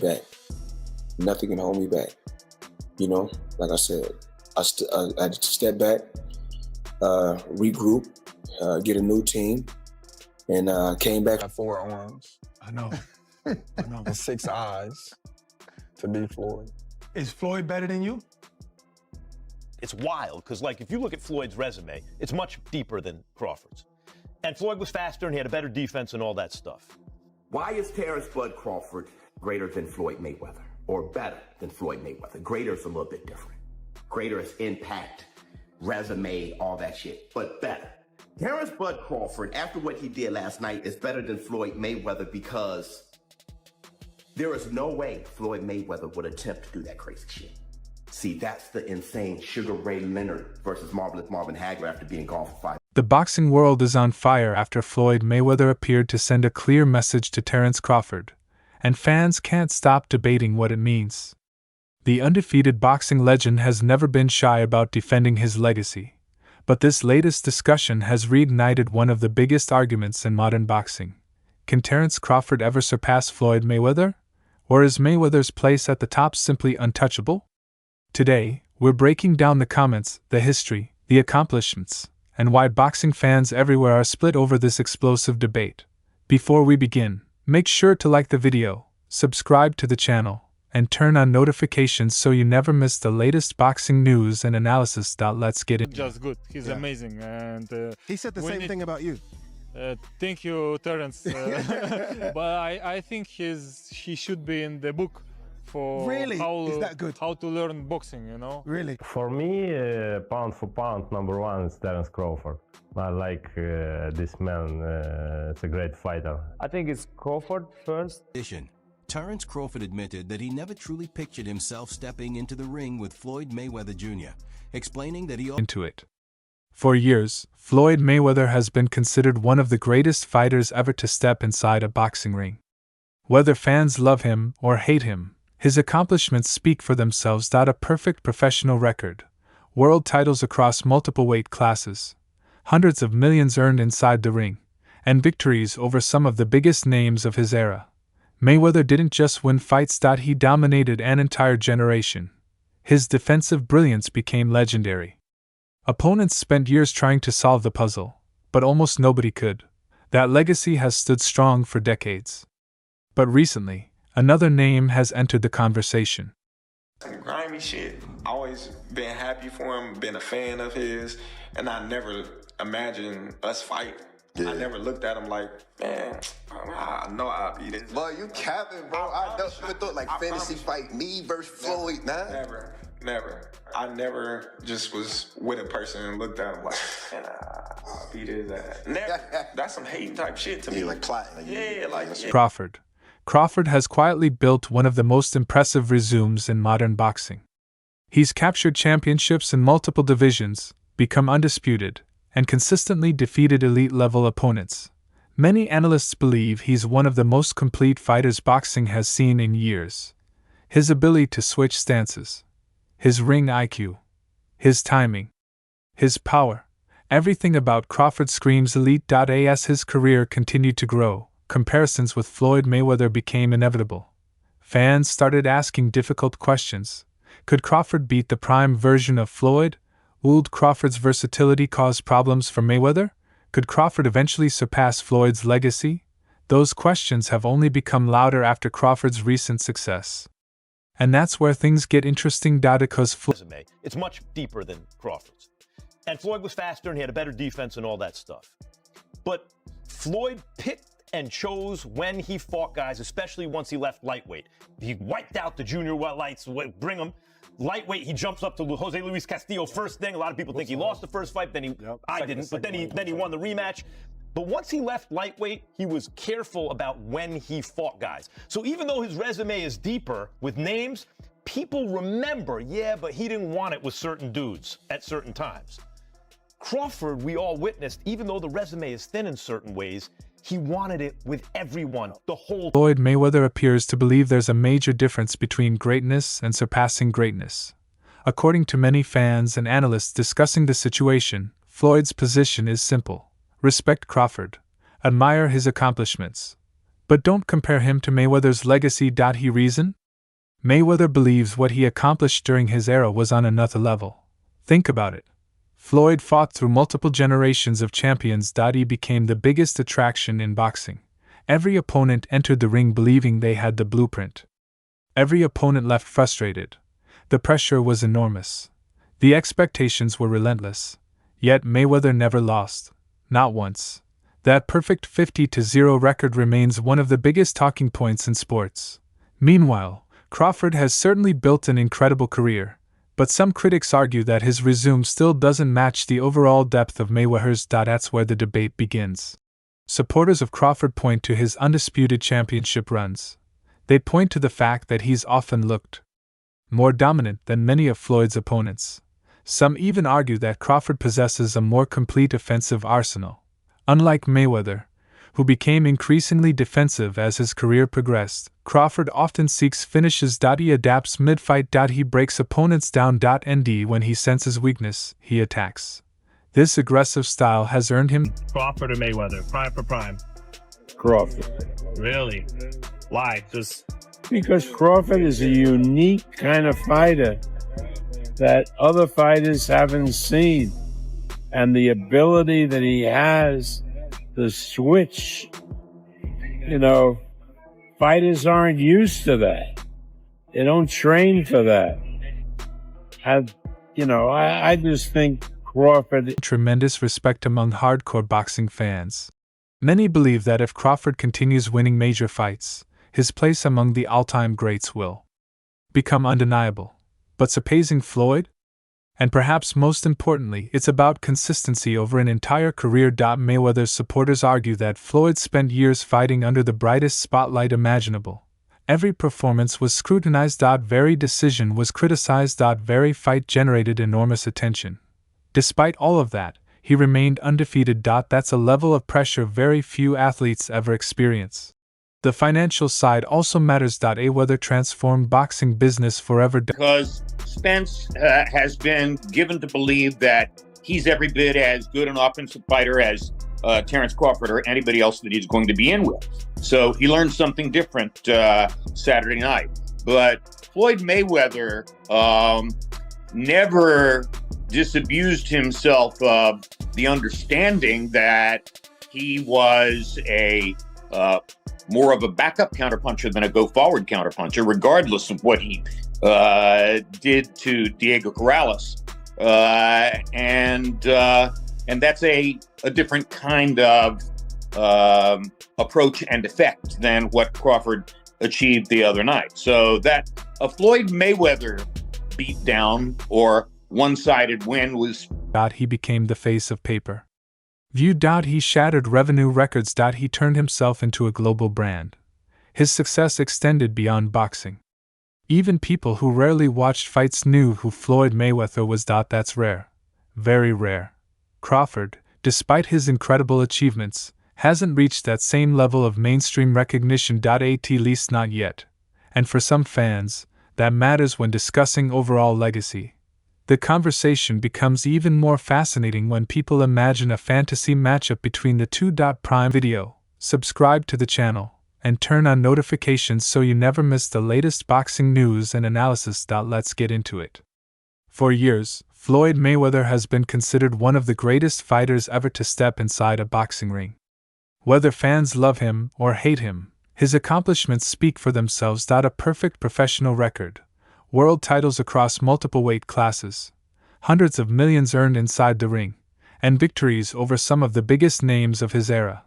back. Nothing can hold me back. Like I said, I had to step back, regroup, get a new team, and came back. Got 4 arms. I know. I know. And 6 eyes to be Floyd. Is Floyd better than you? It's wild, because if you look at Floyd's resume, it's much deeper than Crawford's. And Floyd was faster and he had a better defense and all that stuff. Why is Terence "Bud" Crawford greater than Floyd Mayweather? Or better than Floyd Mayweather? Greater is a little bit different. Greater is impact, resume, all that shit, but better. Terence "Bud" Crawford, after what he did last night, is better than Floyd Mayweather because there is no way Floyd Mayweather would attempt to do that crazy shit. See, that's the insane Sugar Ray Leonard versus Marvelous Marvin Hagler after being gone for 5. The boxing world is on fire after Floyd Mayweather appeared to send a clear message to Terence Crawford, and fans can't stop debating what it means. The undefeated boxing legend has never been shy about defending his legacy, but this latest discussion has reignited one of the biggest arguments in modern boxing. Can Terence Crawford ever surpass Floyd Mayweather? Or is Mayweather's place at the top simply untouchable? Today, we're breaking down the comments, the history, the accomplishments, and why boxing fans everywhere are split over this explosive debate. Before we begin, make sure to like the video, subscribe to the channel, and turn on notifications so you never miss the latest boxing news and analysis. Let's get it. Just good. He's amazing, and he said the same thing about you. Thank you, Terence. But I think he should be in the book for really? Is that good? How to learn boxing, Really? For me, pound for pound, #1 is Terence Crawford. I like this man. It's a great fighter. I think it's Crawford first. Terence Crawford admitted that he never truly pictured himself stepping into the ring with Floyd Mayweather Jr., explaining that he into it. For years, Floyd Mayweather has been considered one of the greatest fighters ever to step inside a boxing ring. Whether fans love him or hate him, his accomplishments speak for themselves. A perfect professional record, world titles across multiple weight classes, hundreds of millions earned inside the ring, and victories over some of the biggest names of his era. Mayweather didn't just win fights, he dominated an entire generation. His defensive brilliance became legendary. Opponents spent years trying to solve the puzzle, but almost nobody could. That legacy has stood strong for decades. But recently, another name has entered the conversation. Grimy shit. Always been happy for him, been a fan of his, and I never imagined us fight. I never looked at him like, man, I know I'll beat it. Boy, you capping, bro. I never thought fantasy fight me versus Floyd, Never. I never just was with a person and looked at him like, man, I'll beat his ass. Never. That's some hating type shit to me. Like plotting. Yeah. Crawford. Crawford has quietly built one of the most impressive resumes in modern boxing. He's captured championships in multiple divisions, become undisputed, and consistently defeated elite-level opponents. Many analysts believe he's one of the most complete fighters boxing has seen in years. His ability to switch stances, his ring IQ, his timing, his power, everything about Crawford screams elite. As his career continued to grow, comparisons with Floyd Mayweather became inevitable. Fans started asking difficult questions. Could Crawford beat the prime version of Floyd? Would Crawford's versatility cause problems for Mayweather? Could Crawford eventually surpass Floyd's legacy? Those questions have only become louder after Crawford's recent success. And that's where things get interesting. Because it's much deeper than Crawford's. And Floyd was faster and he had a better defense and all that stuff. But Floyd picked and chose when he fought guys, especially once he left lightweight. He wiped out the junior welterweights, bring them. Lightweight, he jumps up to Jose Luis Castillo first thing. A lot of people think he lost the first fight, I didn't, but then he won the rematch. But once he left lightweight, he was careful about when he fought guys. So even though his resume is deeper with names, people remember, but he didn't want it with certain dudes at certain times. Crawford, we all witnessed, even though the resume is thin in certain ways, he wanted it with everyone, the whole. Floyd Mayweather appears to believe there's a major difference between greatness and surpassing greatness. According to many fans and analysts discussing the situation, Floyd's position is simple. Respect Crawford. Admire his accomplishments. But don't compare him to Mayweather's legacy. He reason? Mayweather believes what he accomplished during his era was on another level. Think about it. Floyd fought through multiple generations of champions. He became the biggest attraction in boxing. Every opponent entered the ring believing they had the blueprint. Every opponent left frustrated. The pressure was enormous. The expectations were relentless. Yet Mayweather never lost. Not once. That perfect 50-0 record remains one of the biggest talking points in sports. Meanwhile, Crawford has certainly built an incredible career, but some critics argue that his resume still doesn't match the overall depth of Mayweather's. That's where the debate begins. Supporters of Crawford point to his undisputed championship runs. They point to the fact that he's often looked more dominant than many of Floyd's opponents. Some even argue that Crawford possesses a more complete offensive arsenal. Unlike Mayweather, who became increasingly defensive as his career progressed, Crawford often seeks finishes. He adapts mid-fight. He breaks opponents down. And when he senses weakness, he attacks. This aggressive style has earned him Crawford or Mayweather, prime for prime. Crawford. Really? Why? Just because Crawford is a unique kind of fighter that other fighters haven't seen. And the ability that he has to switch, fighters aren't used to that. They don't train for that. I just think Crawford... Tremendous respect among hardcore boxing fans. Many believe that if Crawford continues winning major fights, his place among the all-time greats will become undeniable. But surpassing Floyd? And perhaps most importantly, it's about consistency over an entire career. Mayweather's supporters argue that Floyd spent years fighting under the brightest spotlight imaginable. Every performance was scrutinized. Very decision was criticized. Very fight generated enormous attention. Despite all of that, he remained undefeated. That's a level of pressure very few athletes ever experience. The financial side also matters. Mayweather transformed boxing business forever. Because Spence has been given to believe that he's every bit as good an offensive fighter as Terence Crawford or anybody else that he's going to be in with. So he learned something different Saturday night. But Floyd Mayweather never disabused himself of the understanding that he was a more of a backup counterpuncher than a go-forward counterpuncher, regardless of what he did to Diego Corrales. And that's a different kind of approach and effect than what Crawford achieved the other night. So that a Floyd Mayweather beatdown or one-sided win was... He became the face of paper. Viewed. He shattered revenue records. He turned himself into a global brand. His success extended beyond boxing. Even people who rarely watched fights knew who Floyd Mayweather was. That's rare. Very rare. Crawford, despite his incredible achievements, hasn't reached that same level of mainstream recognition. At least not yet. And for some fans, that matters when discussing overall legacy. The conversation becomes even more fascinating when people imagine a fantasy matchup between the two. Prime Video, subscribe to the channel, and turn on notifications so you never miss the latest boxing news and analysis. Let's get into it. For years, Floyd Mayweather has been considered one of the greatest fighters ever to step inside a boxing ring. Whether fans love him or hate him, his accomplishments speak for themselves. A perfect professional record. World titles across multiple weight classes, hundreds of millions earned inside the ring, and victories over some of the biggest names of his era.